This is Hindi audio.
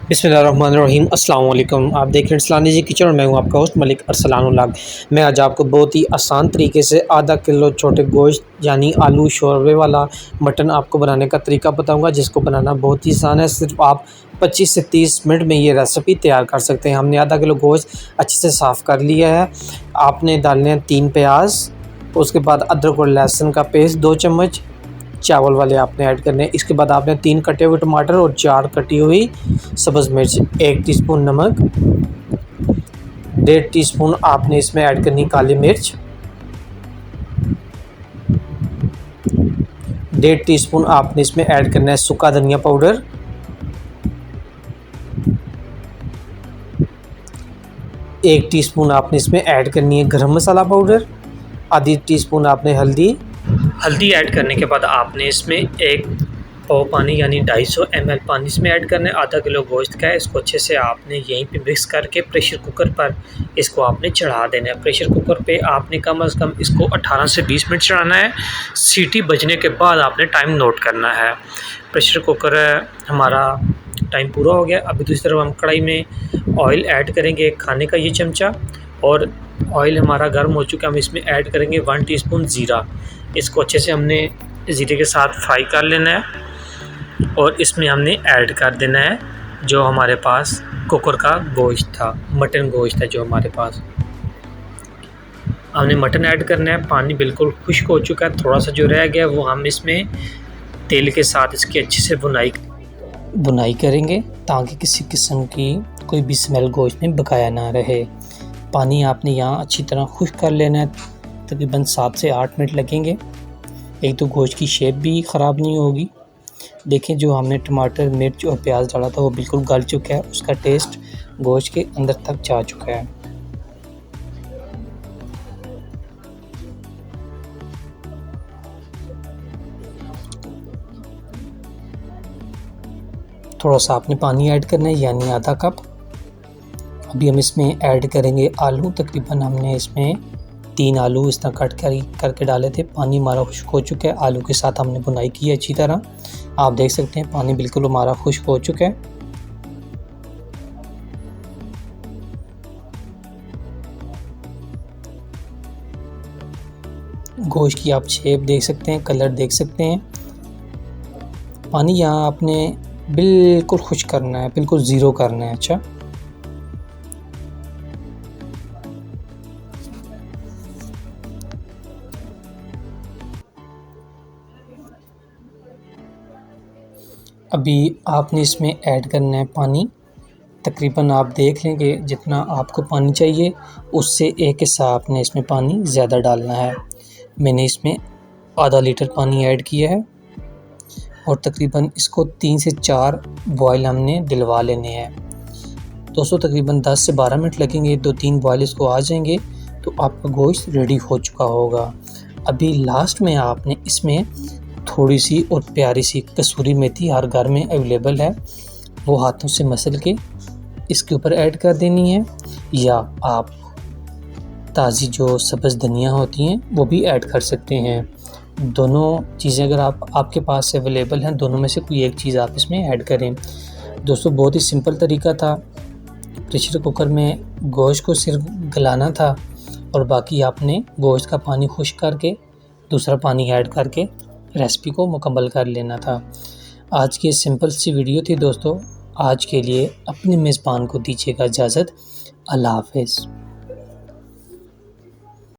बिस्मिल्लाहिर्रहमानिर्रहीम अस्सलाम वालेकुम। आप देख रहे हैं इस्लानी जी किचन और मैं हूं आपका होस्ट मलिक अरसलान उल्लाह। मैं आज आपको बहुत ही आसान तरीके से आधा किलो छोटे गोश्त यानी आलू शोरबे वाला मटन आपको बनाने का तरीका बताऊंगा, जिसको बनाना बहुत ही आसान है। सिर्फ आप 25 से 30 मिनट में ये रेसिपी तैयार कर सकते हैं। हमने आधा किलो गोश्त अच्छे से साफ़ कर लिया है। आपने डालने हैं 3 प्याज, उसके बाद अदरक और लहसुन का पेस्ट 2 चम्मच चावल वाले आपने ऐड करने हैं। इसके बाद आपने 3 कटे हुए टमाटर और 4 कटी हुई सब्ज़ मिर्च, 1 टीस्पून नमक, 1.5 टीस्पून आपने इसमें ऐड करनी काली मिर्च, 1.5 टीस्पून आपने इसमें ऐड करना है सूखा धनिया पाउडर, 1 टीस्पून आपने इसमें ऐड करनी है गरम मसाला पाउडर, आधी टीस्पून आपने हल्दी ऐड करने के बाद आपने इसमें 1 पाव पानी यानी 250 ml पानी इसमें ऐड करना है। आधा किलो गोश्त का है, इसको अच्छे से आपने यहीं पे मिक्स करके प्रेशर कुकर पर इसको आपने चढ़ा देना है। प्रेशर कुकर पे आपने कम से कम इसको 18 से 20 मिनट चढ़ाना है। सीटी बजने के बाद आपने टाइम नोट करना है। प्रेशर कुकर हमारा टाइम पूरा हो गया। अभी दूसरी तरफ हम कढ़ाई में ऑयल ऐड करेंगे, एक खाने का ये चमचा, और ऑयल हमारा गर्म हो चुका है। हम इसमें ऐड करेंगे 1 टीस्पून ज़ीरा। इसको अच्छे से हमने ज़ीरे के साथ फ्राई कर लेना है और इसमें हमने ऐड कर देना है जो हमारे पास कुकर का गोश्त था, मटन गोश्त है जो हमारे पास। हमने मटन ऐड करना है। पानी बिल्कुल खुश्क हो चुका है, थोड़ा सा जो रह गया वो हम इसमें तेल के साथ इसकी अच्छे से बुनाई करेंगे ताकि किसी किस्म की कोई भी स्मेल गोश्त में बकाया ना रहे। पानी आपने यहाँ अच्छी तरह खुश्क कर लेना है। तकरीबन 7 से 8 मिनट लगेंगे। एक तो गोश्त की शेप भी ख़राब नहीं होगी। देखें, जो हमने टमाटर, मिर्च और प्याज डाला था वो बिल्कुल गल चुका है, उसका टेस्ट गोश्त के अंदर तक जा चुका है। थोड़ा सा आपने पानी ऐड करना है यानी आधा कप। अभी हम इसमें ऐड करेंगे आलू। तकरीबन हमने इसमें 3 आलू इस तरह कट करके डाले थे। पानी हमारा खुश्क हो चुका है। आलू के साथ हमने बुनाई की है अच्छी तरह। आप देख सकते हैं पानी बिल्कुल हमारा खुश्क हो चुका है। गोश्त की आप शेप देख सकते हैं, कलर देख सकते हैं। पानी यहाँ आपने बिल्कुल खुश्क करना है, बिल्कुल ज़ीरो करना है। अच्छा, अभी आपने इसमें ऐड करना है पानी। तकरीबन आप देख लेंगे जितना आपको पानी चाहिए उससे एक हिस्सा आपने इसमें पानी ज़्यादा डालना है। मैंने इसमें आधा लीटर पानी ऐड किया है और तकरीबन इसको 3 से 4 बॉयल हमने दिलवा लेने हैं। दोस्तों, तकरीबन 10 से 12 मिनट लगेंगे। 2-3 बॉयल इसको आ जाएंगे तो आपका गोश्त रेडी हो चुका होगा। अभी लास्ट में आपने इसमें थोड़ी सी और प्यारी सी कसूरी मेथी हर घर में अवेलेबल है, वो हाथों से मसल के इसके ऊपर ऐड कर देनी है, या आप ताज़ी जो सब्ज़ धनिया होती हैं वो भी ऐड कर सकते हैं। दोनों चीज़ें अगर आपके पास अवेलेबल हैं, दोनों में से कोई एक चीज़ आप इसमें ऐड करें। दोस्तों, बहुत ही सिंपल तरीका था। प्रेशर कुकर में गोश्त को सिर्फ गलाना था और बाकी आपने गोश्त का पानी खुश्क करके दूसरा पानी ऐड करके रेसिपी को मुकम्मल कर लेना था। आज की सिंपल सी वीडियो थी दोस्तों। आज के लिए अपने मेज़बान को दीजिएगा इजाज़त। अल्लाह हाफ़िज़।